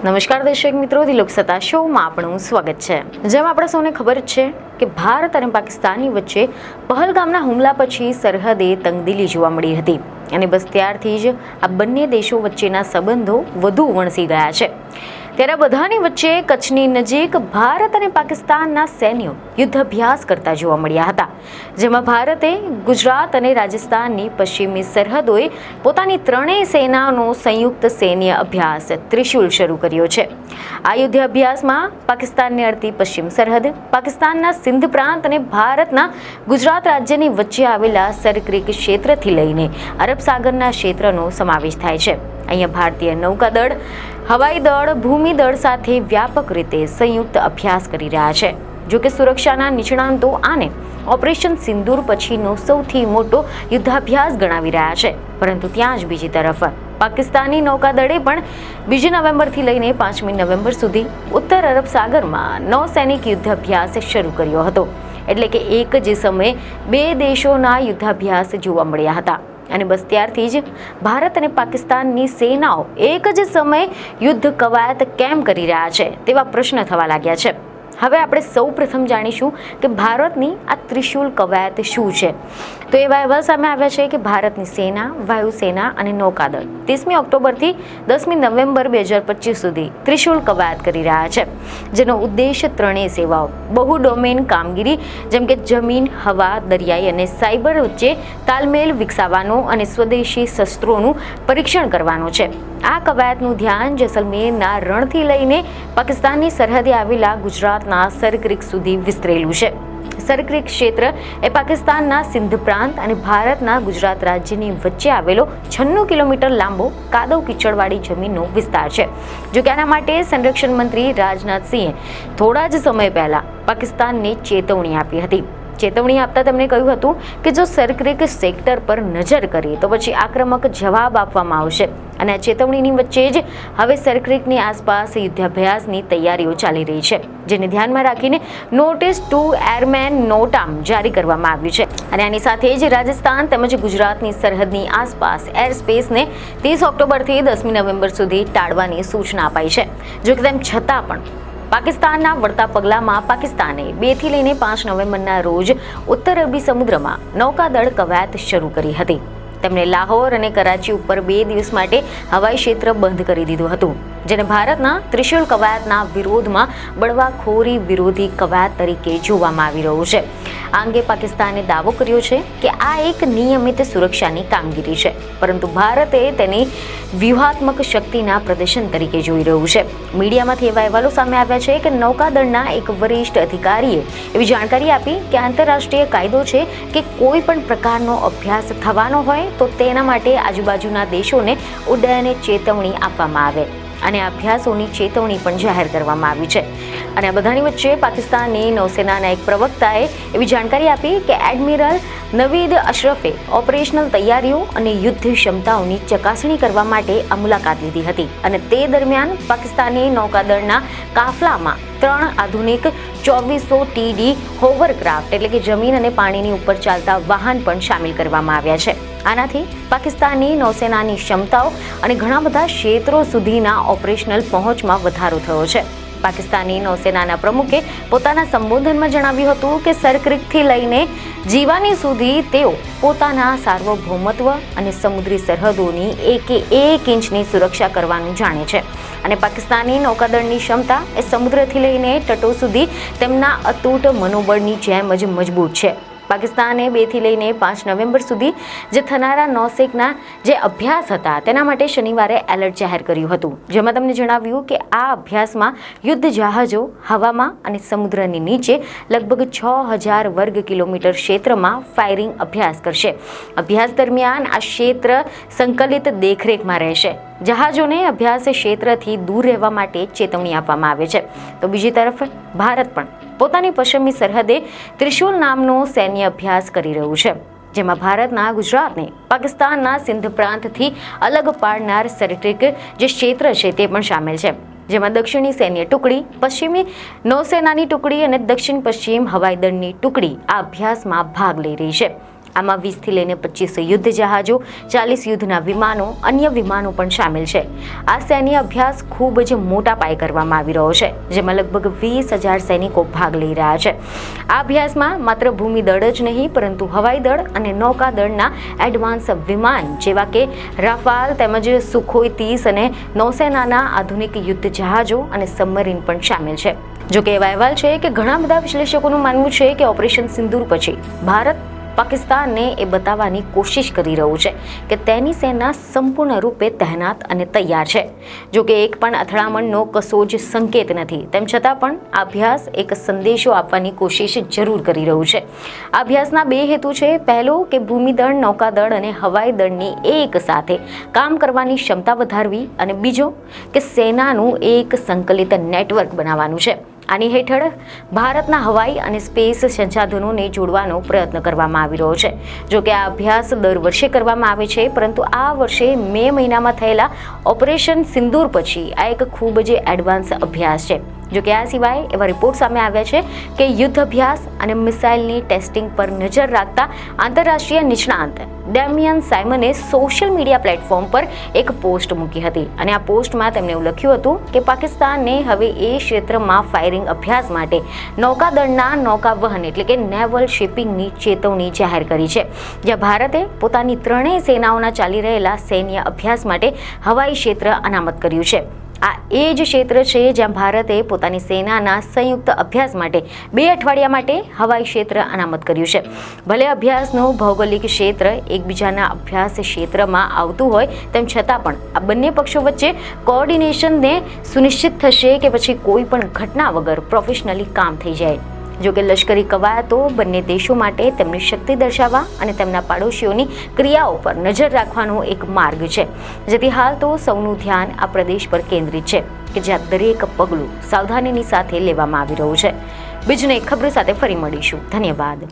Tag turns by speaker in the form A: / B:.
A: નમસ્કાર દર્શક મિત્રો, દિલોક સત્તા શોમાં આપણું સ્વાગત છે. જેમ આપણે સૌને ખબર છે કે ભારત અને પાકિસ્તાનની વચ્ચે પહલગામના હુમલા પછી સરહદે તંગદિલી જોવા મળી હતી અને બસ ત્યારથી જ આ બંને દેશો વચ્ચેના સંબંધો વધુ વણસી ગયા છે. ત્યારે બધાની વચ્ચે કચ્છની નજીક ભારત અને પાકિસ્તાનના સૈન્યો યુદ્ધ અભ્યાસ કરતા જોવા મળ્યા હતા, જેમાં ભારતે ગુજરાત અને રાજસ્થાનની પશ્ચિમી સરહદોએ પોતાની ત્રણેય સેનાનો સંયુક્ત સૈન્ય અભ્યાસ ત્રિશુલ શરૂ કર્યો છે. આ યુદ્ધ અભ્યાસમાં પાકિસ્તાનની અડધી પશ્ચિમ સરહદ, પાકિસ્તાનના સિંધ પ્રાંત અને ભારતના ગુજરાત રાજ્યની વચ્ચે આવેલા સરક્રીક ક્ષેત્રથી લઈને અરબ સાગરના ક્ષેત્રનો સમાવેશ થાય છે. અહીંયા ભારતીય નૌકાદળ, હવાઈ દળ, ભૂમિદળ સાથે વ્યાપક રીતે સંયુક્ત અભ્યાસ કરી રહ્યા છે. જોકે સુરક્ષાના નિષ્ણાંતો આને ઓપરેશન સિંદૂર પછીનો સૌથી મોટો યુદ્ધાભ્યાસ ગણાવી રહ્યા છે. પરંતુ ત્યાં જ બીજી તરફ પાકિસ્તાની નૌકાદળે પણ 2 નવેમ્બરથી લઈને 5મી નવેમ્બર સુધી ઉત્તર અરબ સાગરમાં નૌસૈનિક યુદ્ધાભ્યાસ શરૂ કર્યો હતો. એટલે કે એક જ સમયે બે દેશોના યુદ્ધાભ્યાસ જોવા મળ્યા હતા અને બસ ત્યારથી જ ભારત અને પાકિસ્તાનની સેનાઓ એક જ સમયે યુદ્ધ કવાયત કેમ કરી રહ્યા છે તેવા પ્રશ્ન થવા લાગ્યા છે. હવે આપણે સૌ પ્રથમ જાણીશું કે ભારતની આ ત્રિશુલ કવાયત શું છે. તો એવા અહેવાલ સામે આવ્યા છે કે ભારતની સેના, વાયુસેના અને નૌકાદળ 30મી ઓક્ટોબરથી 10મી નવેમ્બર 2025 સુધી ત્રિશુલ કવાયત કરી રહ્યા છે, જેનો ઉદ્દેશ ત્રણેય સેવાઓ, બહુ ડોમેન કામગીરી જેમ કે જમીન, હવા, દરિયાઈ અને સાયબર વચ્ચે તાલમેલ વિકસાવવાનો અને સ્વદેશી શસ્ત્રોનું પરીક્ષણ કરવાનો છે. આ કવાયતનું ધ્યાન જેસલમેરના રણથી લઈને પાકિસ્તાનની સરહદે આવેલા ગુજરાતના સરક્રીક સુધી વિસ્તરેલું છે. સરક્રીક ક્ષેત્ર એ પાકિસ્તાનના સિંધ પ્રાંત અને ભારતના ગુજરાત રાજ્યની વચ્ચે આવેલો 96 કિલોમીટર લાંબો કાદવ કીચડવાળી જમીનનો વિસ્તાર છે. જો કે આના માટે સંરક્ષણ મંત્રી રાજનાથસિંહે થોડા જ સમય પહેલા પાકિસ્તાનને ચેતવણી આપી હતી. ચેતવણી આપતા તેમણે કહ્યું હતું કે જો સરક્રીક સેક્ટર પર નજર કરીએ તો પછી આક્રમક જવાબ આપવામાં આવશે. અને આ ચેતવણીની વચ્ચે જ હવે સરક્રીકની આસપાસ યુદ્ધાભ્યાસની તૈયારીઓ ચાલી રહી છે, જેને ધ્યાનમાં રાખીને નોટિસ ટુ એરમેન નોટામ જારી કરવામાં આવ્યું છે. અને આની સાથે જ રાજસ્થાન તેમજ ગુજરાતની સરહદની આસપાસ એર સ્પેસને 30 ઓક્ટોબરથી 10મી નવેમ્બર સુધી ટાળવાની સૂચના અપાઈ છે. જો કે તેમ છતાં પણ પાકિસ્તાનના વળતા પગલામાં પાકિસ્તાને 2થી લઈને 5 નવેમ્બરના રોજ ઉત્તર અરબી સમુદ્રમાં નૌકાદળ કવાયત શરૂ કરી હતી. તેમણે લાહોર અને કરાચી ઉપર 2 દિવસ માટે હવાઈ ક્ષેત્ર બંધ કરી દીધું હતું, જેને ભારતના ત્રિશુલ કવાયતના વિરોધમાં બળવાખોરી વિરોધી કવાયત તરીકે જોવામાં આવી રહ્યું છે. આ અંગે પાકિસ્તાને દાવો કર્યો છે કે આ એક નિયમિત સુરક્ષાની કામગીરી છે, પરંતુ ભારતે તેની વ્યૂહાત્મક શક્તિના પ્રદર્શન તરીકે જોઈ રહ્યું છે. મીડિયામાંથી એવા અહેવાલો સામે આવ્યા છે કે નૌકાદળના એક વરિષ્ઠ અધિકારીએ એવી જાણકારી આપી કે આંતરરાષ્ટ્રીય કાયદો છે કે કોઈ પણ પ્રકારનો અભ્યાસ થવાનો હોય તો તેના માટે આજુબાજુના દેશોને ઉડ્ડયન ચેતવણી આપવામાં આવે અને અભ્યાસોની ચેતવણી પણ જાહેર કરવામાં આવી છે. અને આ બધાની વચ્ચે પાકિસ્તાનની નૌસેનાના એક પ્રવક્તાએ એવી જાણકારી આપી કે એડમિરલ નવીદ અશરફે ઓપરેશનલ તૈયારીઓ અને યુદ્ધ ક્ષમતાઓની ચકાસણી કરવા માટે આ મુલાકાત લીધી હતી. અને તે દરમિયાન પાકિસ્તાની નૌકાદળના કાફલામાં 3 આધુનિક 2400 TD હોવરક્રાફ્ટ એટલે કે જમીન અને પાણીની ઉપર ચાલતા વાહન પણ સામેલ કરવામાં આવ્યા છે. આનાથી પાકિસ્તાની નૌસેનાની ક્ષમતાઓ અને ઘણા બધા ક્ષેત્રો સુધીના ઓપરેશનલ પહોંચમાં વધારો થયો છે. પાકિસ્તાની નૌસેનાના પ્રમુખે પોતાના સંબોધનમાં જણાવ્યું હતું કે સરક્રીકથી લઈને જીવાની સુધી તેઓ પોતાના સાર્વભૌમત્વ અને સમુદ્રી સરહદોની 1 ઇંચની સુરક્ષા કરવાનું જાણે છે. અને પાકિસ્તાની નૌકાદળની ક્ષમતા એ સમુદ્રથી લઈને તટો સુધી તેમના અતૂટ મનોબળની જેમ જ મજબૂત છે. પાકિસ્તાને 2થી લઈને 5 નવેમ્બર સુધી જે થનારા નૌસેકના જે અભ્યાસ હતા તેના માટે શનિવારે એલર્ટ જાહેર કર્યું હતું, જેમાં તમને જણાવ્યું કે આ અભ્યાસમાં યુદ્ધ જહાજો હવામાં અને સમુદ્રની નીચે લગભગ 6000 વર્ગ કિલોમીટર ક્ષેત્રમાં ફાયરિંગ અભ્યાસ કરશે. અભ્યાસ દરમિયાન આ ક્ષેત્ર સંકલિત દેખરેખમાં રહેશે. જહાજોને અભ્યાસ ક્ષેત્રથી દૂર રહેવા માટે ચેતવણી આપવામાં આવે છે. તો બીજી તરફ ભારત પણ પોતાની પશ્ચિમી સરહદે ત્રિશુલ નામનો સૈન્ય અભ્યાસ કરી રહ્યું છે, જેમાં ભારતના ગુજરાતને પાકિસ્તાનના સિંધ પ્રાંતથી અલગ પાડનાર સરક્રીક જે ક્ષેત્ર છે તે પણ સામેલ છે, જેમાં દક્ષિણી સૈન્ય ટુકડી, પશ્ચિમી નૌસેનાની ટુકડી અને દક્ષિણ પશ્ચિમ હવાઈ દળની ટુકડી આ અભ્યાસમાં ભાગ લઈ રહી છે. આમાં 20થી લઈને 25 યુદ્ધ જહાજો, 40 યુદ્ધના વિમાનો, અન્ય વિમાનો પણ સામેલ છે. આ સૈન્ય અભ્યાસ ખૂબ જ મોટા પાયે કરવામાં આવી રહ્યો છે, જેમાં લગભગ 20,000 સૈનિકો ભાગ લઈ રહ્યા છે. આ અભ્યાસમાં માત્ર ભૂમિ દળ જ નહીં પરંતુ હવાઈ દળ અને નૌકાદળના એડવાન્સ વિમાન જેવા કે રાફાલ તેમજ સુખોઈ 30 અને નૌસેનાના આધુનિક યુદ્ધ જહાજો અને સબમરીન પણ સામેલ છે. જોકે એવા અહેવાલ છે કે ઘણા બધા વિશ્લેષકોનું માનવું છે કે ઓપરેશન સિંદૂર પછી ભારત પાકિસ્તાનને એ બતાવવાની કોશિશ કરી રહ્યું છે કે તેની સેના સંપૂર્ણ રૂપે તહેનાત અને તૈયાર છે. જોકે એક પણ અથડામણનો કશો જ સંકેત નથી, તેમ છતાં પણ આ અભ્યાસ એક સંદેશો આપવાની કોશિશ જરૂર કરી રહ્યું છે. આ અભ્યાસના 2 હેતુ છે. પહેલો કે ભૂમિદળ, નૌકાદળ અને હવાઈ દળની એક સાથે કામ કરવાની ક્ષમતા વધારવી, અને બીજો કે સેનાનું એક સંકલિત નેટવર્ક બનાવવાનું છે. આની હેઠળ ભારતના હવાઈ અને સ્પેસ સંસાધનોને જોડવાનો પ્રયત્ન કરવામાં આવી રહ્યો છે. જોકે આ અભ્યાસ દર વર્ષે કરવામાં આવે છે, પરંતુ આ વર્ષે મે મહિનામાં થયેલા ઓપરેશન સિંદૂર પછી આ એક ખૂબ જ એડવાન્સ અભ્યાસ છે. જોકે આ સિવાય એવા રિપોર્ટ સામે આવ્યા છે કે યુદ્ધ અભ્યાસ અને મિસાઇલની ટેસ્ટિંગ પર નજર રાખતા આંતરરાષ્ટ્રીય નિષ્ણાંત ડેમિયન સાયમને સોશિયલ મીડિયા પ્લેટફોર્મ પર એક પોસ્ટ મૂકી હતી, અને આ પોસ્ટમાં તેમણે એવું લખ્યું હતું કે પાકિસ્તાનને હવે એ ક્ષેત્રમાં ફાયરિંગ અભ્યાસ માટે નૌકાદળના નૌકાવહન એટલે કે નેવલ શિપિંગની ચેતવણી જાહેર કરી છે, જ્યાં ભારતે પોતાની ત્રણેય સેનાઓના ચાલી રહેલા સૈન્ય અભ્યાસ માટે હવાઈ ક્ષેત્ર અનામત કર્યું છે. આ એ જ ક્ષેત્ર છે જ્યાં ભારતે પોતાની સેનાના સંયુક્ત અભ્યાસ માટે 2 અઠવાડિયા માટે હવાઈ ક્ષેત્ર અનામત કર્યું છે. ભલે અભ્યાસનું ભૌગોલિક ક્ષેત્ર એકબીજાના અભ્યાસ ક્ષેત્રમાં આવતું હોય, તેમ છતાં પણ આ બંને પક્ષો વચ્ચે કોઓર્ડિનેશનને સુનિશ્ચિત થશે કે પછી કોઈ પણ ઘટના વગર પ્રોફેશનલી કામ થઈ જાય. જોકે લશ્કરી કવાયતો બંને દેશો માટે તેમની શક્તિ દર્શાવવા અને તેમના પાડોશીઓની ક્રિયાઓ પર નજર રાખવાનો એક માર્ગ છે, જેથી હાલ તો સૌનું ધ્યાન આ પ્રદેશ પર કેન્દ્રિત છે કે જ્યાં દરેક પગલું સાવધાનીની સાથે લેવામાં આવી રહ્યું છે. બીજને ખબર સાથે ફરી મળીશું. ધન્યવાદ.